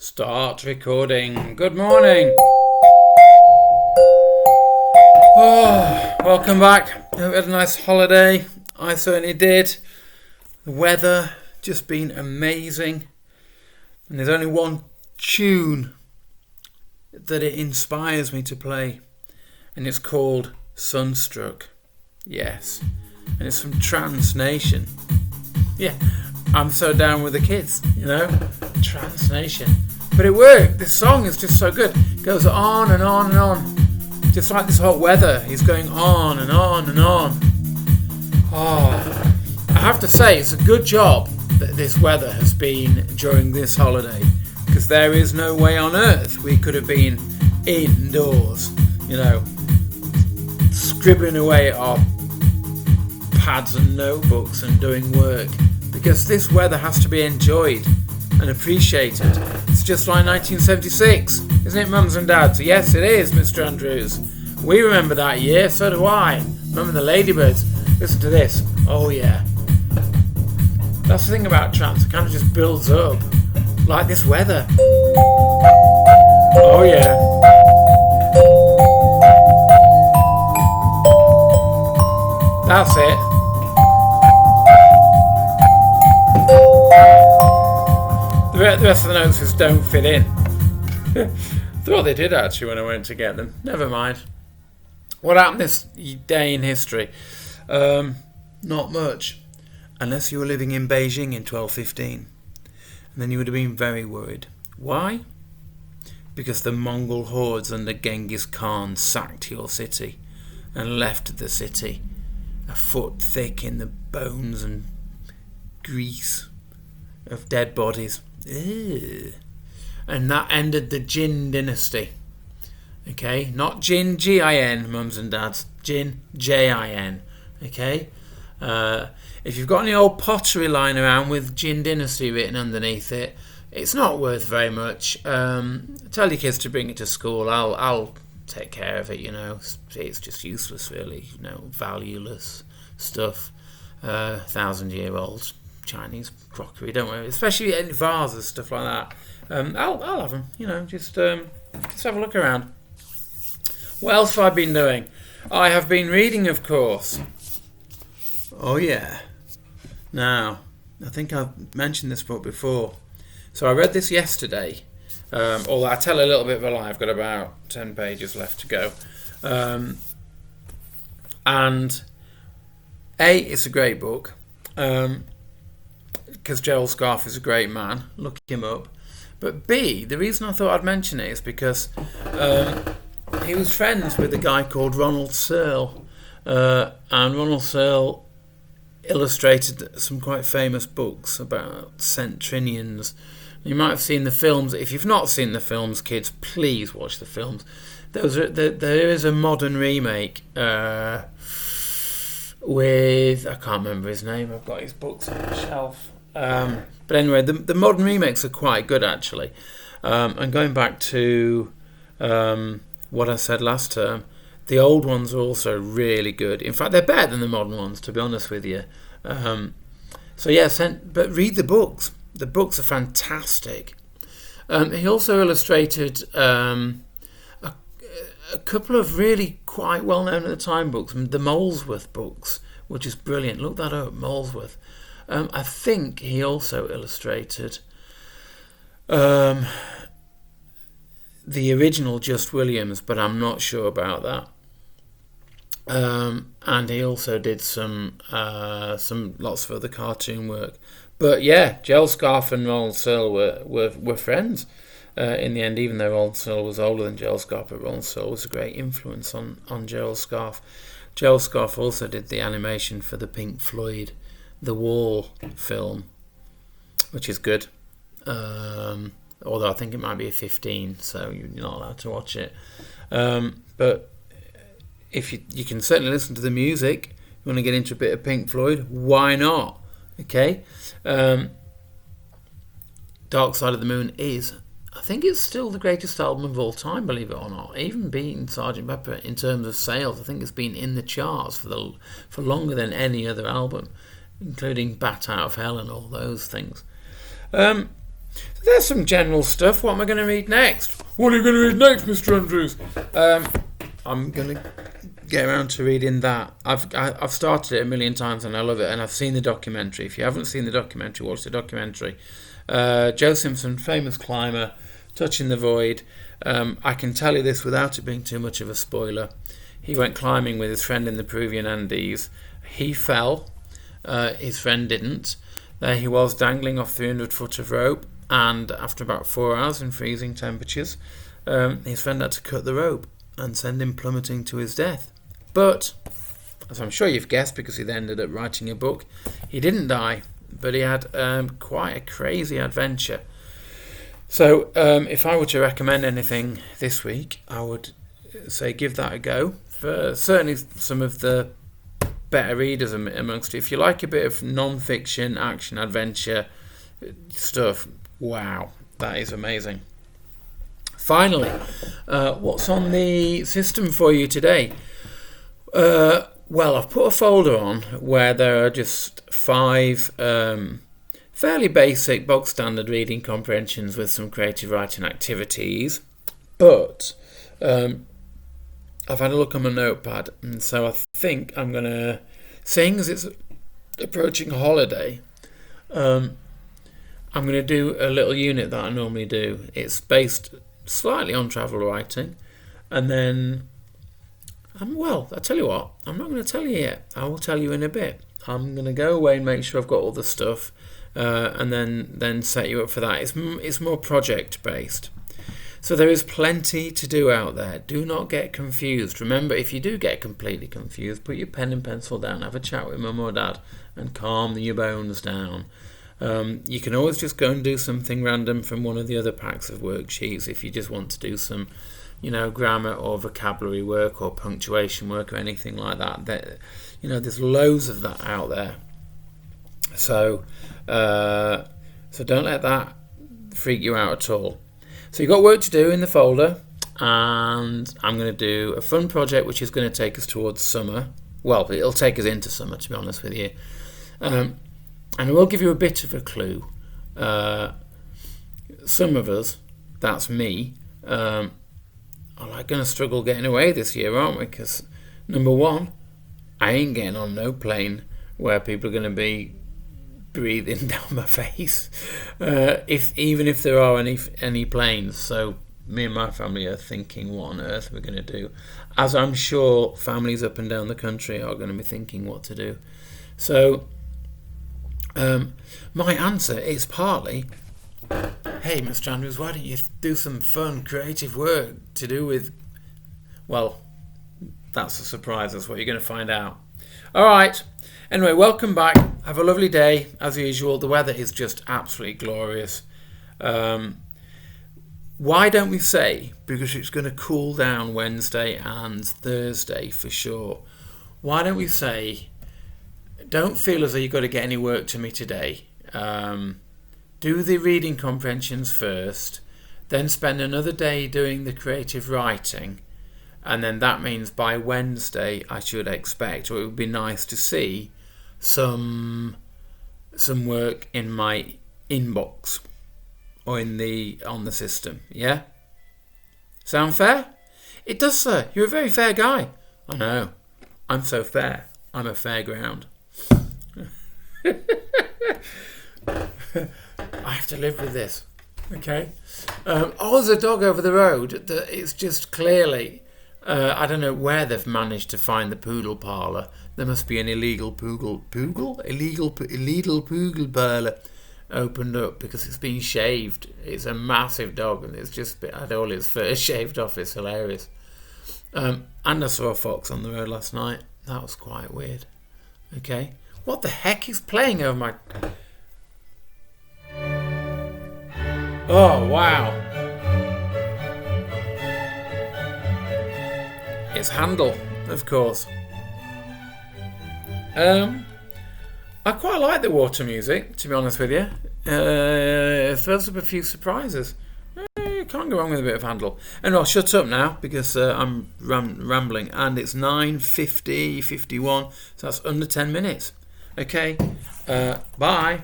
Start recording. Good morning. Oh, welcome back. Hope you had a nice holiday. I certainly did. The weather just been amazing. And there's only one tune that it inspires me to play. And it's called Sunstruck. Yes. And it's from Trance Nation. Yeah. I'm so down with the kids, Trance Nation. But it worked. This song is just so good. It goes on and on and on. Just like this hot weather. He's going on and on and on. Oh, I have to say, it's a good job that this weather has been during this holiday. Because there is no way on earth we could have been indoors, scribbling away at our pads and notebooks and doing work. Because this weather has to be enjoyed and appreciated. It's just like 1976, isn't it, mums and dads? Yes, it is, Mr. Andrews. We remember that year, so do I. Remember the Ladybirds? Listen to this. Oh, yeah. That's the thing about trance. It kind of just builds up. Like this weather. Oh, yeah. That's it. The rest of the notes just don't fit in. Thought they did actually when I went to get them. Never mind. What happened this day in history? Not much. Unless you were living in Beijing in 1215. And then you would have been very worried. Why? Because the Mongol hordes under Genghis Khan sacked your city and left the city a foot thick in the bones and grease of dead bodies. Ew. And that ended the Jin dynasty. Okay, not Jin G-I-N, mums and dads. Jin J-I-N. Okay, if you've got any old pottery lying around with Jin dynasty written underneath it, it's not worth very much. Tell your kids to bring it to school. I'll take care of it. It's just useless, really. Valueless stuff. 1,000-year-old Chinese crockery, don't worry, especially in vases, stuff like that. I'll have them, just have a look around. What else have I been doing? I have been reading, of course. Oh yeah. Now, I think I've mentioned this book before. So I read this yesterday. Although I tell a little bit of a lie. I've got about 10 pages left to go. And A, it's a great book. Because Gerald Scarfe is a great man. Look him up. But B, the reason I thought I'd mention it is because he was friends with a guy called Ronald Searle. And Ronald Searle illustrated some quite famous books about centenarians. You might have seen the films. If you've not seen the films, kids, please watch the films. There is a modern remake with, I can't remember his name. I've got his books on the shelf. But anyway, the modern remakes are quite good, actually. And going back to what I said last term, the old ones are also really good. In fact, they're better than the modern ones, to be honest with you. But read the books. The books are fantastic. He also illustrated a couple of really quite well-known at the time books, the Molesworth books, which is brilliant. Look that up, Molesworth. I think he also illustrated the original Just Williams, but I'm not sure about that. And he also did some lots of other cartoon work. But yeah, Gerald Scarfe and Ronald Searle were friends in the end, even though Ronald Searle was older than Gerald Scarfe, but Ronald Searle was a great influence on Gerald Scarfe. Gerald Scarfe also did the animation for the Pink Floyd The Wall film, which is good. Although I think it might be a 15, so you're not allowed to watch it. But if you can certainly listen to the music, you want to get into a bit of Pink Floyd, why not? Okay. Dark Side of the Moon is, I think it's still the greatest album of all time, believe it or not. Even beating Sgt. Pepper in terms of sales. I think it's been in the charts for longer than any other album, including Bat Out of Hell and all those things. So there's some general stuff. What am I going to read next? What are you going to read next, Mr. Andrews? I'm going to get around to reading that. I've started it a million times and I love it, and I've seen the documentary. If you haven't seen the documentary, watch the documentary. Joe Simpson, famous climber, Touching the Void. I can tell you this without it being too much of a spoiler. He went climbing with his friend in the Peruvian Andes. He fell. His friend didn't. There he was, dangling off 300 foot of rope, and after about 4 hours in freezing temperatures, his friend had to cut the rope and send him plummeting to his death. But, as I'm sure you've guessed, because he then ended up writing a book, he didn't die, but he had quite a crazy adventure. So, if I were to recommend anything this week, I would say give that a go. For certainly some of the better readers amongst you. If you like a bit of non-fiction, action, adventure stuff, wow, that is amazing. Finally, what's on the system for you today? Well, I've put a folder on where there are just 5 fairly basic, bog standard reading comprehensions with some creative writing activities. But I've had a look on my notepad, and so I think I'm going to, seeing as it's approaching holiday, I'm going to do a little unit that I normally do. It's based slightly on travel writing, and then, well, I tell you what, I'm not going to tell you yet. I will tell you in a bit. I'm going to go away and make sure I've got all the stuff, and then set you up for that. It's more project based. So there is plenty to do out there. Do not get confused. Remember, if you do get completely confused, put your pen and pencil down, have a chat with mum or dad, and calm your bones down. You can always just go and do something random from one of the other packs of worksheets if you just want to do some, grammar or vocabulary work or punctuation work or anything like that. There's loads of that out there. So don't let that freak you out at all. So you've got work to do in the folder, and I'm going to do a fun project which is going to take us towards summer. Well, it'll take us into summer, to be honest with you. And I will give you a bit of a clue. Some of us, that's me, are going to struggle getting away this year, aren't we? Because, number one, I ain't getting on no plane where people are going to be breathing down my face, even if there are any planes. So me and my family are thinking, what on earth we're going to do, as I'm sure families up and down the country are going to be thinking what to do. So my answer is partly, hey Mr. Andrews, why don't you do some fun creative work to do with, well, that's a surprise. That's what you're going to find out. Alright, anyway, welcome back. Have a lovely day, as usual. The weather is just absolutely glorious. Why don't we say, because it's going to cool down Wednesday and Thursday for sure, why don't we say, don't feel as though you've got to get any work to me today. Do the reading comprehensions first, then spend another day doing the creative writing, and then that means by Wednesday I should expect, or it would be nice to see, some work in my inbox or on the system. Yeah? Sound fair? It does, sir. You're a very fair guy. I know. I'm so fair. I'm a fair ground. I have to live with this. Okay? There's a dog over the road that it's just clearly, I don't know where they've managed to find the poodle parlour. There must be an illegal poodle parlour opened up because it's been shaved. It's a massive dog and it's just had all its fur shaved off. It's hilarious. And I saw a fox on the road last night. That was quite weird. Okay. What the heck is playing over my... Oh, wow. It's Handel, of course. I quite like the water music, to be honest with you. It throws up a few surprises. You can't go wrong with a bit of Handel. And I'll shut up now because I'm rambling. And it's 9:51, so that's under 10 minutes. Okay, bye.